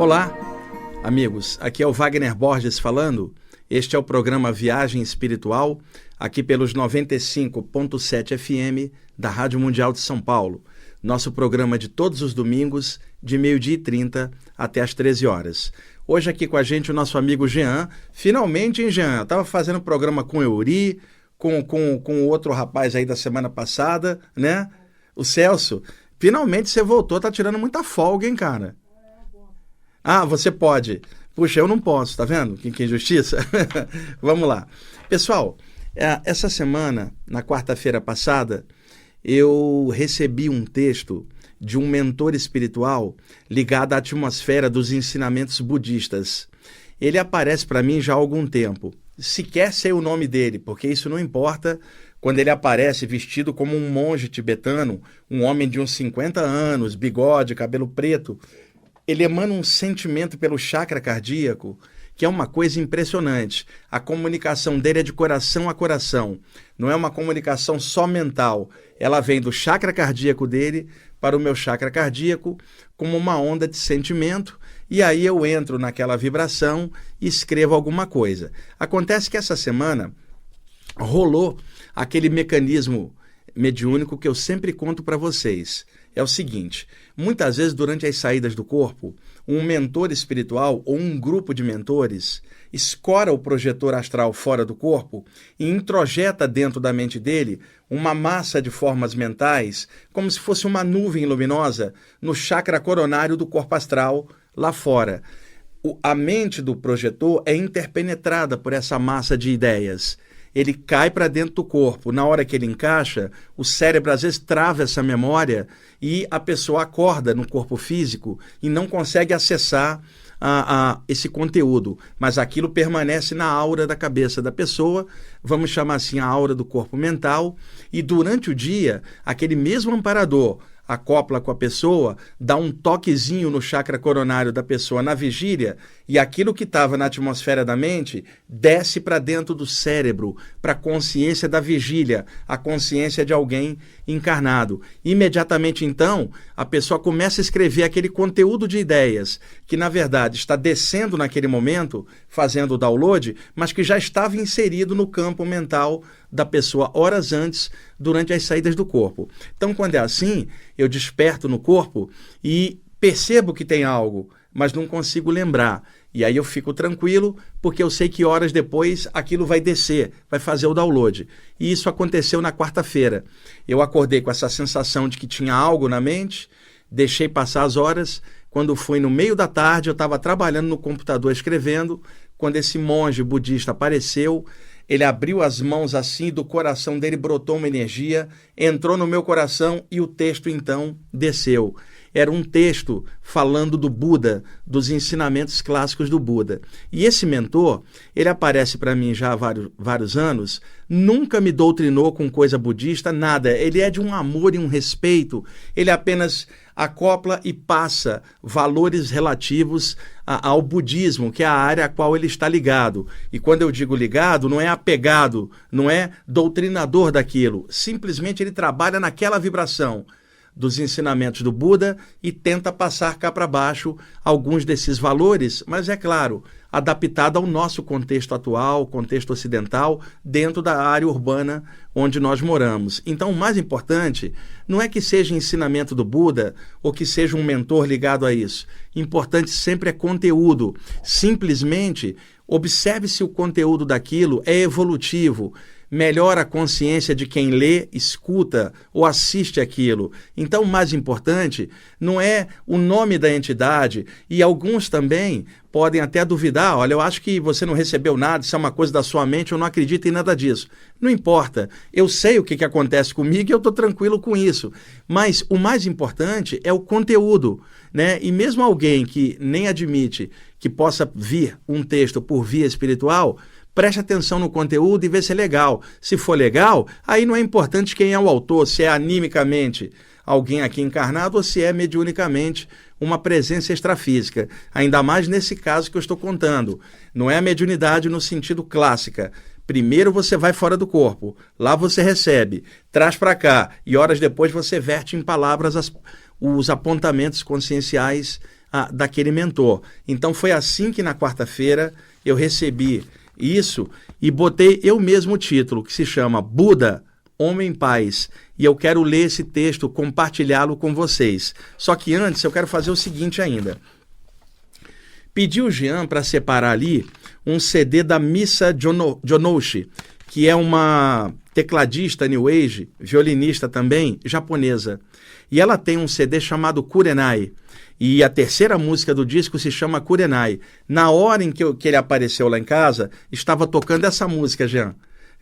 Olá, amigos, aqui é o Wagner Borges falando. Este é o programa Viagem Espiritual, aqui pelos 95.7 FM da Rádio Mundial de São Paulo. Nosso programa de todos os domingos, de 12h30 até as 13 horas. Hoje aqui com a gente o nosso amigo Jean. Finalmente, hein, Jean? Estava fazendo um programa com o Euri, com o outro rapaz aí da semana passada, né? O Celso. Finalmente você voltou, tá tirando muita folga, hein, cara? Ah, você pode. Puxa, eu não posso, tá vendo? Que injustiça. Vamos lá. Pessoal, essa semana, na quarta-feira passada, eu recebi um texto de um mentor espiritual ligado à atmosfera dos ensinamentos budistas. Ele aparece para mim já há algum tempo. Sequer sei o nome dele, porque isso não importa quando ele aparece vestido como um monge tibetano, um homem de uns 50 anos, bigode, cabelo preto. Ele emana um sentimento pelo chakra cardíaco que é uma coisa impressionante. A comunicação dele é de coração a coração. Não é uma comunicação só mental. Ela vem do chakra cardíaco dele para o meu chakra cardíaco como uma onda de sentimento, e aí eu entro naquela vibração e escrevo alguma coisa. Acontece que essa semana rolou aquele mecanismo mediúnico que eu sempre conto para vocês. É o seguinte: muitas vezes durante as saídas do corpo, um mentor espiritual ou um grupo de mentores escora o projetor astral fora do corpo e introjeta dentro da mente dele uma massa de formas mentais, como se fosse uma nuvem luminosa no chakra coronário do corpo astral lá fora. A mente do projetor é interpenetrada por essa massa de ideias. Ele cai para dentro do corpo. Na hora que ele encaixa, o cérebro às vezes trava essa memória e a pessoa acorda no corpo físico e não consegue acessar esse conteúdo. Mas aquilo permanece na aura da cabeça da pessoa, vamos chamar assim a aura do corpo mental, e durante o dia, aquele mesmo amparador acopla com a pessoa, dá um toquezinho no chakra coronário da pessoa na vigília, e aquilo que estava na atmosfera da mente desce para dentro do cérebro, para a consciência da vigília, a consciência de alguém encarnado. Imediatamente, então, a pessoa começa a escrever aquele conteúdo de ideias, que na verdade está descendo naquele momento, fazendo o download, mas que já estava inserido no campo mental da pessoa horas antes, durante as saídas do corpo. Então, quando é assim, eu desperto no corpo e percebo que tem algo, mas não consigo lembrar. E aí eu fico tranquilo, porque eu sei que horas depois aquilo vai descer, vai fazer o download. E isso aconteceu na quarta-feira. Eu acordei com essa sensação de que tinha algo na mente, deixei passar as horas. Quando foi no meio da tarde, eu estava trabalhando no computador escrevendo, quando esse monge budista apareceu. Ele abriu as mãos assim, do coração dele brotou uma energia, entrou no meu coração e o texto então desceu. Era um texto falando do Buda, dos ensinamentos clássicos do Buda. E esse mentor, ele aparece para mim já há vários anos, nunca me doutrinou com coisa budista, nada. Ele é de um amor e um respeito, ele apenas acopla e passa valores relativos ao budismo, que é a área a qual ele está ligado. E quando eu digo ligado, não é apegado, não é doutrinador daquilo. Simplesmente ele trabalha naquela vibração dos ensinamentos do Buda e tenta passar cá para baixo alguns desses valores, mas é claro, adaptado ao nosso contexto atual, contexto ocidental, dentro da área urbana onde nós moramos. Então, o mais importante não é que seja ensinamento do Buda ou que seja um mentor ligado a isso. Importante sempre é conteúdo. Simplesmente observe se o conteúdo daquilo é evolutivo, melhora a consciência de quem lê, escuta ou assiste aquilo. Então, o mais importante não é o nome da entidade, e alguns também podem até duvidar: olha, eu acho que você não recebeu nada, isso é uma coisa da sua mente, eu não acredito em nada disso. Não importa, eu sei o que acontece comigo e eu estou tranquilo com isso. Mas o mais importante é o conteúdo, né? E mesmo alguém que nem admite que possa vir um texto por via espiritual, preste atenção no conteúdo e vê se é legal. Se for legal, aí não é importante quem é o autor, se é animicamente alguém aqui encarnado ou se é mediunicamente uma presença extrafísica. Ainda mais nesse caso que eu estou contando. Não é a mediunidade no sentido clássica. Primeiro você vai fora do corpo, lá você recebe, traz para cá e horas depois você verte em palavras os apontamentos conscienciais daquele mentor. Então foi assim que na quarta-feira eu recebi isso e botei eu mesmo o título, que se chama Buda, Homem Paz. E eu quero ler esse texto, compartilhá-lo com vocês. Só que antes eu quero fazer o seguinte ainda. Pedi o Jean para separar ali um CD da Misa Jonoshi, que é uma tecladista New Age, violinista também, japonesa. E ela tem um CD chamado Kurenai. E a terceira música do disco se chama Kurenai. Na hora em que ele apareceu lá em casa, estava tocando essa música, Jean.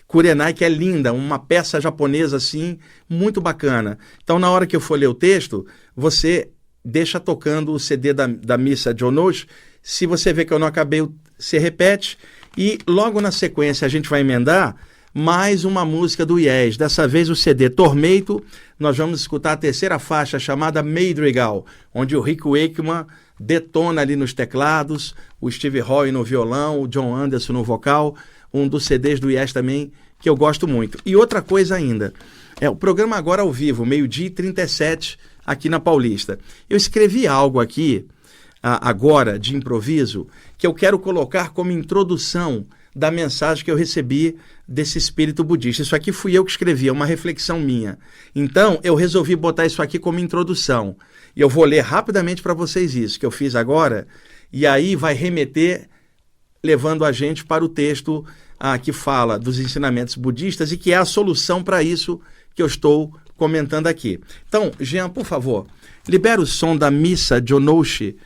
Kurenai, que é linda, uma peça japonesa assim, muito bacana. Então, na hora que eu for ler o texto, você deixa tocando o CD da Misa Jonoshi. Se você vê que eu não acabei, você repete. E logo na sequência a gente vai emendar mais uma música do Yes. Dessa vez o CD Tormento. Nós vamos escutar a terceira faixa chamada Madrigal, onde o Rick Wakeman detona ali nos teclados, o Steve Roy no violão, o John Anderson no vocal, um dos CDs do Yes também que eu gosto muito. E outra coisa ainda, o programa agora ao vivo, 12h37, aqui na Paulista. Eu escrevi algo aqui, agora, de improviso, que eu quero colocar como introdução da mensagem que eu recebi desse espírito budista. Isso aqui fui eu que escrevi, é uma reflexão minha. Então, eu resolvi botar isso aqui como introdução. E eu vou ler rapidamente para vocês isso, que eu fiz agora, e aí vai remeter, levando a gente para o texto que fala dos ensinamentos budistas e que é a solução para isso que eu estou comentando aqui. Então, Jean, por favor, libera o som da Misa Jonoshi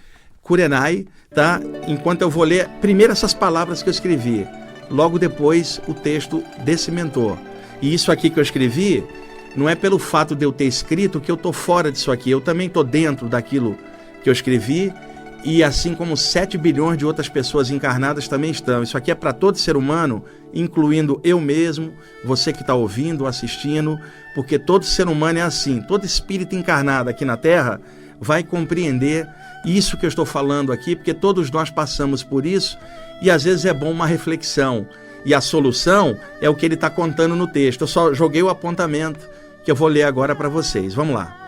Kurenai, tá? Enquanto eu vou ler primeiro essas palavras que eu escrevi, logo depois o texto desse mentor. E isso aqui que eu escrevi, não é pelo fato de eu ter escrito que eu estou fora disso aqui, eu também estou dentro daquilo que eu escrevi, e assim como 7 bilhões de outras pessoas encarnadas também estão. Isso aqui é para todo ser humano, incluindo eu mesmo, você que está ouvindo, assistindo, porque todo ser humano é assim, todo espírito encarnado aqui na Terra vai compreender isso que eu estou falando aqui, porque todos nós passamos por isso e às vezes é bom uma reflexão. E a solução é o que ele está contando no texto. Eu só joguei o apontamento que eu vou ler agora para vocês. Vamos lá.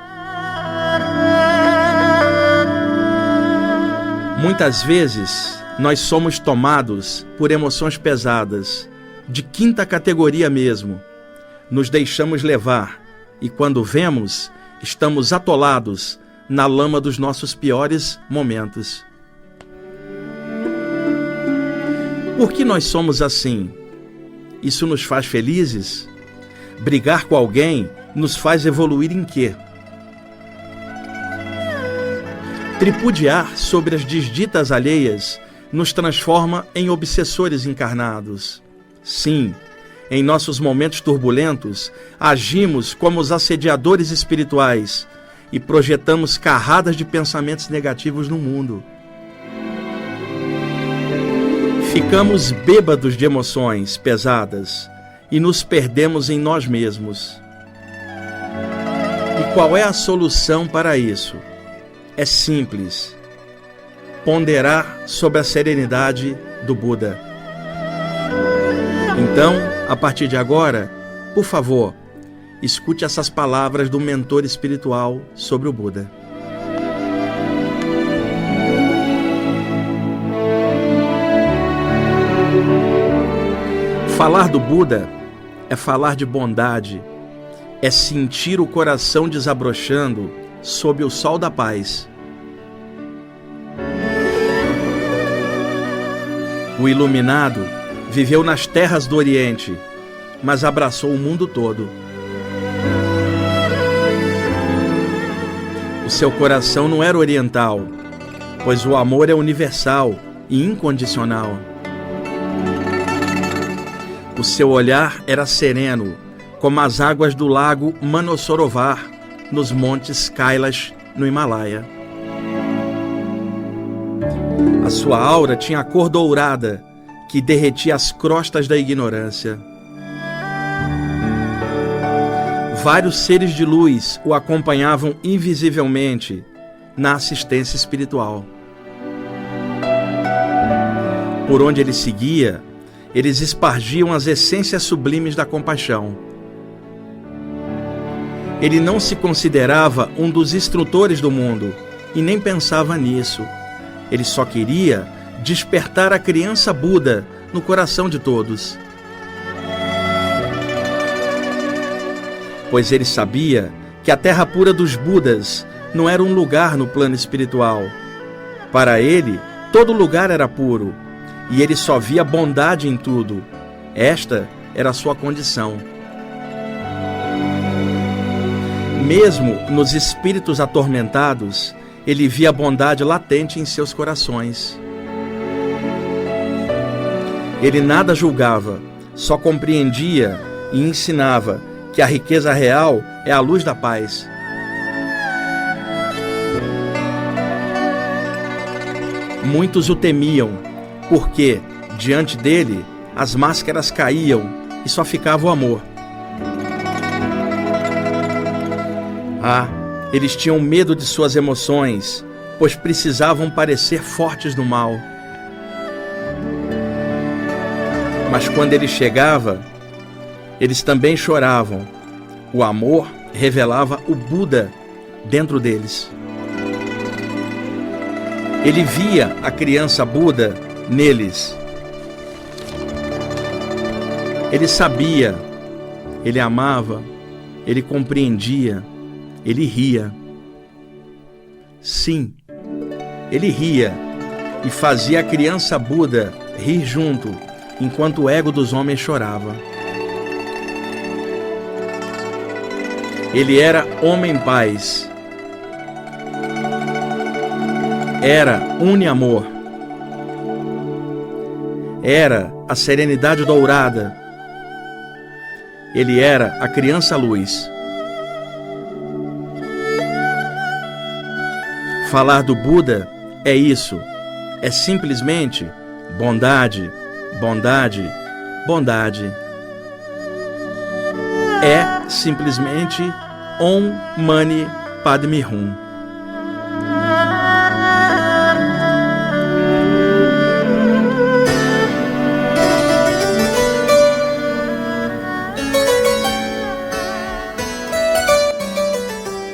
Muitas vezes nós somos tomados por emoções pesadas, de quinta categoria mesmo. Nos deixamos levar e quando vemos, estamos atolados na lama dos nossos piores momentos. Por que nós somos assim? Isso nos faz felizes? Brigar com alguém nos faz evoluir em quê? Tripudiar sobre as desditas alheias nos transforma em obsessores encarnados. Sim, em nossos momentos turbulentos, agimos como os assediadores espirituais e projetamos carradas de pensamentos negativos no mundo. Ficamos bêbados de emoções pesadas e nos perdemos em nós mesmos. E qual é a solução para isso? É simples: ponderar sobre a serenidade do Buda. Então, a partir de agora, por favor, escute essas palavras do mentor espiritual sobre o Buda. Falar do Buda é falar de bondade, é sentir o coração desabrochando sob o sol da paz. O iluminado viveu nas terras do Oriente, mas abraçou o mundo todo. O seu coração não era oriental, pois o amor é universal e incondicional. O seu olhar era sereno, como as águas do lago Manossorovar, nos montes Kailash, no Himalaia. A sua aura tinha a cor dourada, que derretia as crostas da ignorância. Vários seres de luz o acompanhavam invisivelmente na assistência espiritual. Por onde ele seguia, eles espargiam as essências sublimes da compaixão. Ele não se considerava um dos instrutores do mundo, e nem pensava nisso. Ele só queria despertar a criança Buda no coração de todos. Pois ele sabia que a terra pura dos Budas não era um lugar no plano espiritual. Para ele, todo lugar era puro, e ele só via bondade em tudo. Esta era a sua condição. Mesmo nos espíritos atormentados, ele via a bondade latente em seus corações. Ele nada julgava, só compreendia e ensinava que a riqueza real é a luz da paz. Muitos o temiam, porque, diante dele, as máscaras caíam e só ficava o amor. Eles tinham medo de suas emoções, pois precisavam parecer fortes no mal. Mas quando ele chegava, eles também choravam. O amor revelava o Buda dentro deles. Ele via a criança Buda neles. Ele sabia, ele amava, ele compreendia, ele ria. Sim, ele ria e fazia a criança Buda rir junto, enquanto o ego dos homens chorava. Ele era homem-paz. Era uni-amor. Era a serenidade dourada. Ele era a criança-luz. Falar do Buda é isso. É simplesmente bondade, bondade, bondade. É simplesmente Om Mani Padme Hum.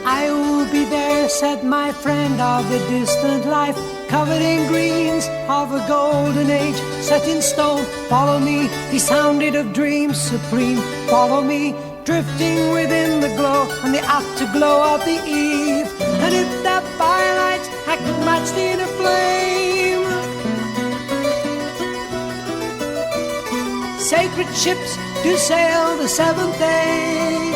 I will be there, said my friend of the distant life, covered in greens of a golden age, set in stone. Follow me, he sounded of dreams supreme. Follow me, drifting within the glow and the afterglow of the eve. And if that firelight I could match the inner flame, sacred ships do sail the seventh age.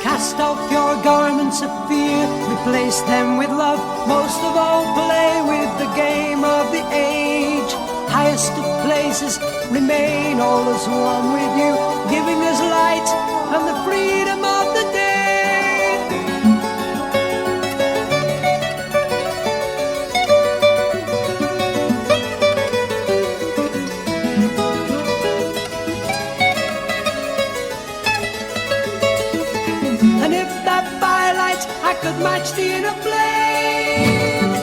Cast off your garments of fear, replace them with love. Most of all, play with the game of the age. Highest of places, remain all as one with you, giving us light and the freedom of the day. And if that firelight I could match the inner flame,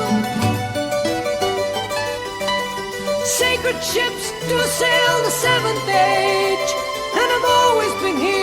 sacred ships do sail the seventh age, and I've always been here.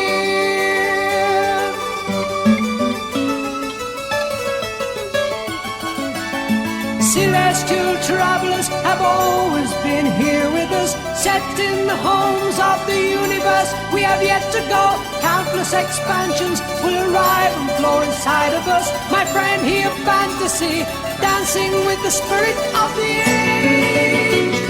Celestial travelers have always been here with us, set in the homes of the universe. We have yet to go. Countless expansions will arrive and flow inside of us. My friend here, fantasy, dancing with the spirit of the age.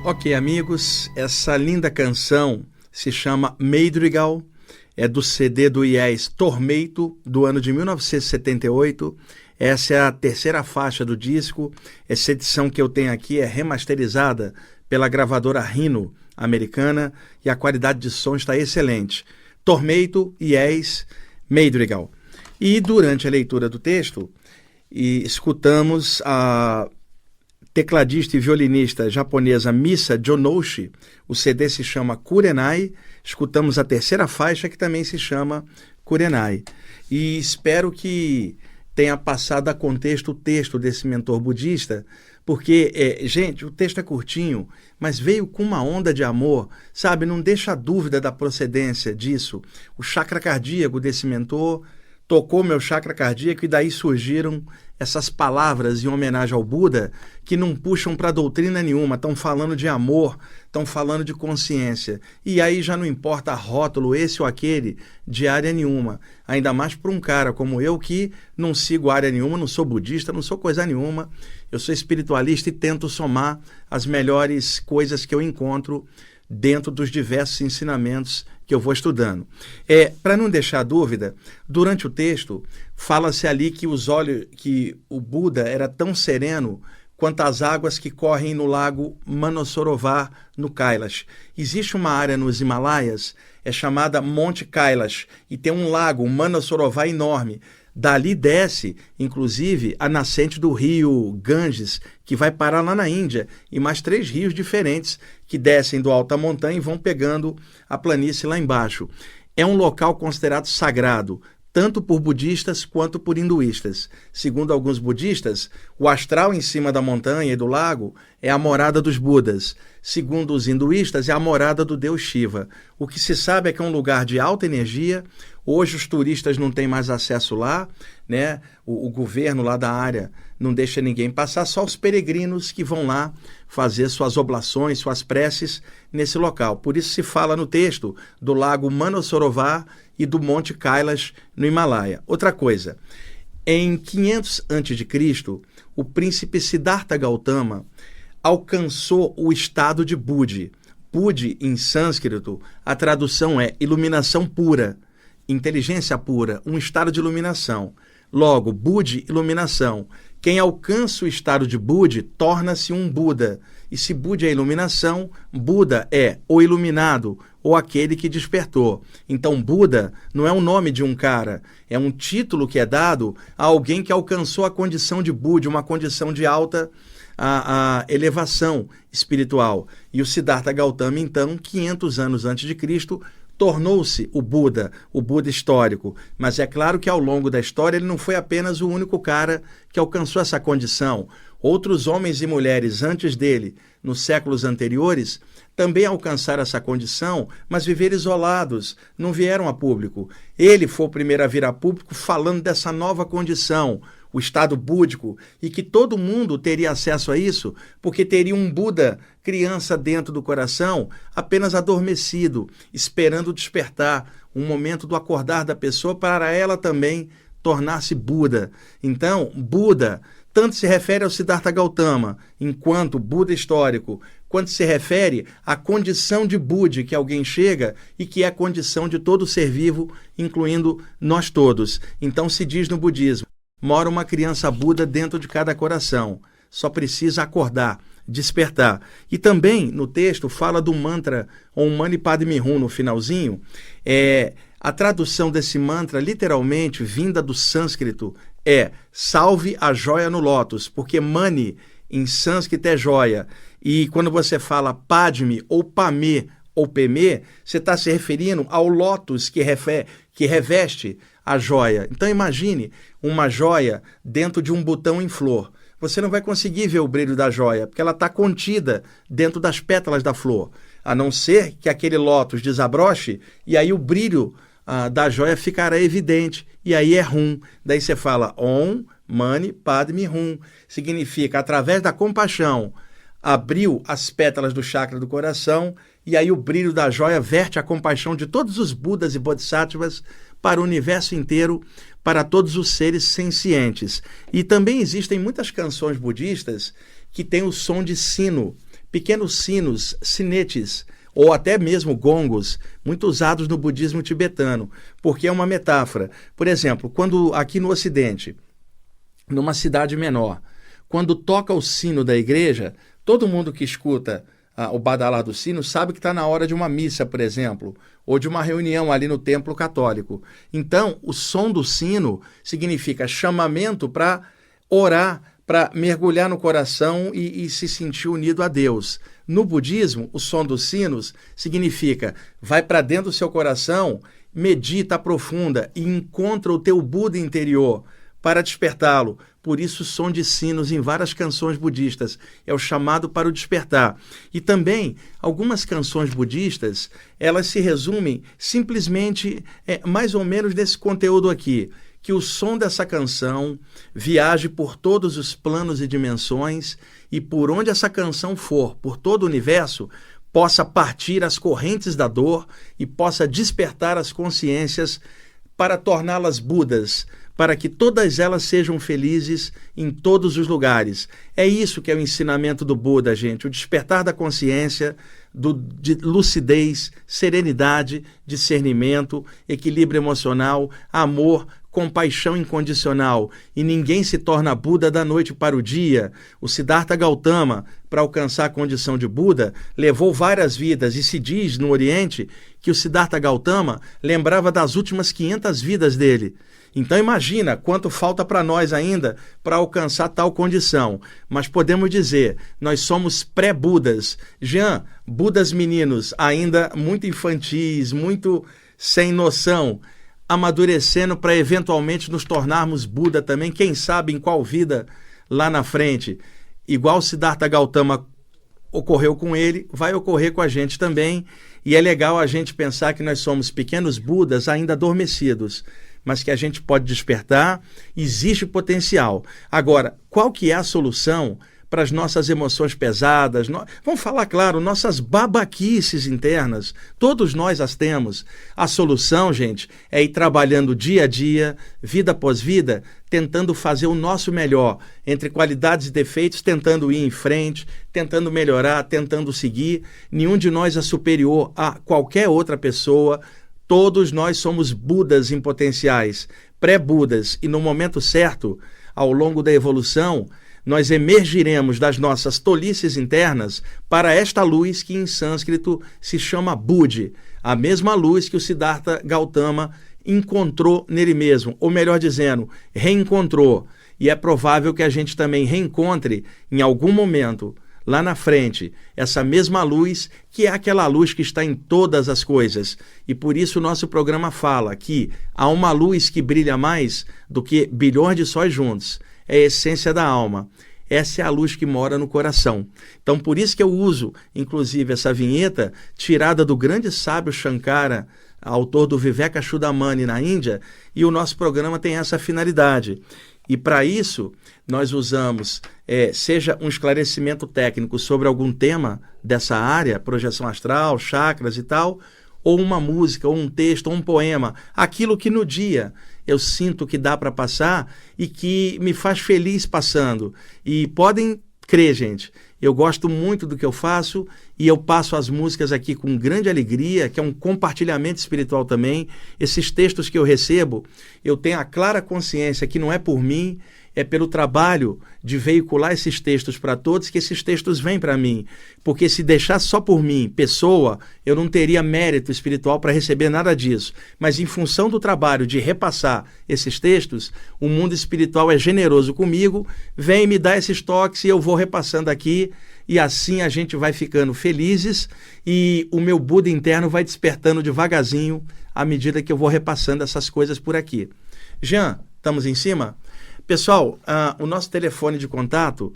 Ok, amigos, essa linda canção se chama Madrigal, é do CD do Yes Tormento, do ano de 1978. Essa é a terceira faixa do disco. Essa edição que eu tenho aqui é remasterizada pela gravadora Rhino, americana, e a qualidade de som está excelente. Tormento, Yes, Madrigal. E durante a leitura do texto, e escutamos a tecladista e violinista japonesa Misa Jonouchi. O CD se chama Kurenai. Escutamos a terceira faixa, que também se chama Kurenai. E espero que tenha passado a contexto o texto desse mentor budista, porque, gente, o texto é curtinho, mas veio com uma onda de amor, sabe? Não deixa dúvida da procedência disso. O chakra cardíaco desse mentor tocou meu chakra cardíaco e daí surgiram essas palavras em homenagem ao Buda que não puxam para doutrina nenhuma, estão falando de amor, estão falando de consciência. E aí já não importa rótulo, esse ou aquele, de área nenhuma. Ainda mais para um cara como eu que não sigo área nenhuma, não sou budista, não sou coisa nenhuma. Eu sou espiritualista e tento somar as melhores coisas que eu encontro dentro dos diversos ensinamentos que eu vou estudando. Para não deixar dúvida, durante o texto, fala-se ali que que o Buda era tão sereno quanto as águas que correm no lago Manasarovar, no Kailash. Existe uma área nos Himalaias, é chamada Monte Kailash, e tem um lago, um Manasarovar enorme. Dali desce, inclusive, a nascente do rio Ganges, que vai parar lá na Índia, e mais 3 rios diferentes que descem do alto da montanha e vão pegando a planície lá embaixo. É um local considerado sagrado, tanto por budistas quanto por hinduístas. Segundo alguns budistas, o astral em cima da montanha e do lago é a morada dos Budas. Segundo os hinduístas, é a morada do deus Shiva. O que se sabe é que é um lugar de alta energia. Hoje os turistas não têm mais acesso lá, né? O governo lá da área não deixa ninguém passar, só os peregrinos que vão lá fazer suas oblações, suas preces nesse local. Por isso se fala no texto do lago Manasarovar e do Monte Kailash no Himalaia. Outra coisa, em 500 a.C., o príncipe Siddhartha Gautama alcançou o estado de Budi. Budi, em sânscrito, a tradução é iluminação pura, inteligência pura, um estado de iluminação. Logo, Budi, iluminação. Quem alcança o estado de Budi torna-se um Buda. E se Budi é iluminação, Buda é o iluminado, ou aquele que despertou. Então, Buda não é o nome de um cara, é um título que é dado a alguém que alcançou a condição de Budi, uma condição de alta a elevação espiritual. E o Siddhartha Gautama, então, 500 anos antes de Cristo, tornou-se o Buda histórico. Mas é claro que ao longo da história ele não foi apenas o único cara que alcançou essa condição. Outros homens e mulheres antes dele, nos séculos anteriores, também alcançaram essa condição, mas viveram isolados, não vieram a público. Ele foi o primeiro a vir a público falando dessa nova condição, o estado búdico, e que todo mundo teria acesso a isso, porque teria um Buda criança dentro do coração, apenas adormecido, esperando despertar, um momento do acordar da pessoa para ela também tornar-se Buda. Então, Buda tanto se refere ao Siddhartha Gautama, enquanto Buda histórico, quanto se refere à condição de Budi que alguém chega e que é a condição de todo ser vivo, incluindo nós todos. Então se diz no budismo, mora uma criança Buda dentro de cada coração, só precisa acordar, despertar. E também no texto fala do mantra Om Mani Padme Hum no finalzinho. A tradução desse mantra, literalmente, vinda do sânscrito, é salve a joia no lótus, porque Mani em sânscrito é joia. E quando você fala Padme ou Pame ou Peme, você está se referindo ao lótus que reveste a joia. Então imagine uma joia dentro de um botão em flor. Você não vai conseguir ver o brilho da joia, porque ela está contida dentro das pétalas da flor, a não ser que aquele lótus desabroche e aí o brilho da joia ficará evidente, e aí é Hum. Daí você fala Om Mani Padme Hum. Significa, através da compaixão, abriu as pétalas do chakra do coração, e aí o brilho da joia verte a compaixão de todos os Budas e Bodhisattvas para o universo inteiro, para todos os seres sencientes. E também existem muitas canções budistas que têm o som de sino, pequenos sinos, sinetes, ou até mesmo gongos, muito usados no budismo tibetano, porque é uma metáfora. Por exemplo, quando aqui no Ocidente, numa cidade menor, quando toca o sino da igreja, todo mundo que escuta o badalar do sino sabe que está na hora de uma missa, por exemplo, ou de uma reunião ali no templo católico. Então, o som do sino significa chamamento para orar para mergulhar no coração e se sentir unido a Deus. No budismo, o som dos sinos significa vai para dentro do seu coração, medita, aprofunda e encontra o teu Buda interior para despertá-lo. Por isso, o som de sinos em várias canções budistas é o chamado para o despertar. E também, algumas canções budistas, elas se resumem simplesmente, mais ou menos nesse conteúdo aqui, que o som dessa canção viaje por todos os planos e dimensões e por onde essa canção for, por todo o universo, possa partir as correntes da dor e possa despertar as consciências para torná-las Budas, para que todas elas sejam felizes em todos os lugares. É isso que é o ensinamento do Buda, gente, o despertar da consciência, de lucidez, serenidade, discernimento, equilíbrio emocional, amor, compaixão incondicional. E ninguém se torna Buda da noite para o dia. O Siddhartha Gautama, para alcançar a condição de Buda, levou várias vidas e se diz no Oriente que o Siddhartha Gautama lembrava das últimas 500 vidas dele. Então imagina quanto falta para nós ainda para alcançar tal condição. Mas podemos dizer, nós somos pré-Budas. Jean, Budas meninos, ainda muito infantis, muito sem noção, amadurecendo para eventualmente nos tornarmos Buda também, quem sabe em qual vida lá na frente. Igual Siddhartha Gautama ocorreu com ele, vai ocorrer com a gente também. E é legal a gente pensar que nós somos pequenos Budas ainda adormecidos, mas que a gente pode despertar, existe potencial. Agora, qual que é a solução para as nossas emoções pesadas? Vamos falar claro, nossas babaquices internas, todos nós as temos. A solução, gente, é ir trabalhando dia a dia, vida após vida, tentando fazer o nosso melhor, entre qualidades e defeitos, tentando ir em frente, tentando melhorar, tentando seguir. Nenhum de nós é superior a qualquer outra pessoa. Todos nós somos Budas em potenciais, pré-Budas, e no momento certo, ao longo da evolução, nós emergiremos das nossas tolices internas para esta luz que em sânscrito se chama Budi, a mesma luz que o Siddhartha Gautama encontrou nele mesmo, ou melhor dizendo, reencontrou. E é provável que a gente também reencontre em algum momento lá na frente, essa mesma luz, que é aquela luz que está em todas as coisas. E por isso o nosso programa fala que há uma luz que brilha mais do que bilhões de sóis juntos. É a essência da alma. Essa é a luz que mora no coração. Então, por isso que eu uso, inclusive, essa vinheta tirada do grande sábio Shankara, autor do Vivekachudamani na Índia, e o nosso programa tem essa finalidade. E para isso, nós usamos, seja um esclarecimento técnico sobre algum tema dessa área, projeção astral, chakras e tal, ou uma música, ou um texto, ou um poema, aquilo que no dia eu sinto que dá para passar e que me faz feliz passando. E podem crer, gente, eu gosto muito do que eu faço e eu passo as músicas aqui com grande alegria, que é um compartilhamento espiritual também. Esses textos que eu recebo, eu tenho a clara consciência que não é por mim, é pelo trabalho de veicular esses textos para todos que esses textos vêm para mim. Porque se deixar só por mim, pessoa, eu não teria mérito espiritual para receber nada disso. Mas em função do trabalho de repassar esses textos, o mundo espiritual é generoso comigo, vem me dar esses toques e eu vou repassando aqui, e assim a gente vai ficando felizes e o meu Buda interno vai despertando devagarzinho à medida que eu vou repassando essas coisas por aqui. Jean, estamos em cima? Pessoal, o nosso telefone de contato,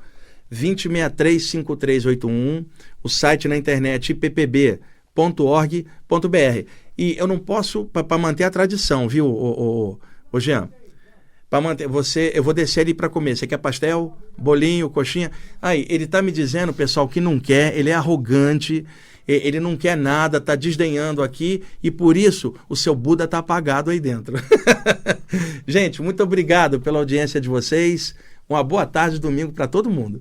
2063-5381, o site na internet ippb.org.br. E eu não posso, para manter a tradição, viu, ô Jean? Para manter, eu vou descer ali para comer. Você quer pastel, bolinho, coxinha? Aí, ele está me dizendo, pessoal, que não quer, ele é arrogante, ele não quer nada, está desdenhando aqui e por isso o seu Buda está apagado aí dentro. Gente, muito obrigado pela audiência de vocês. Uma boa tarde de domingo para todo mundo.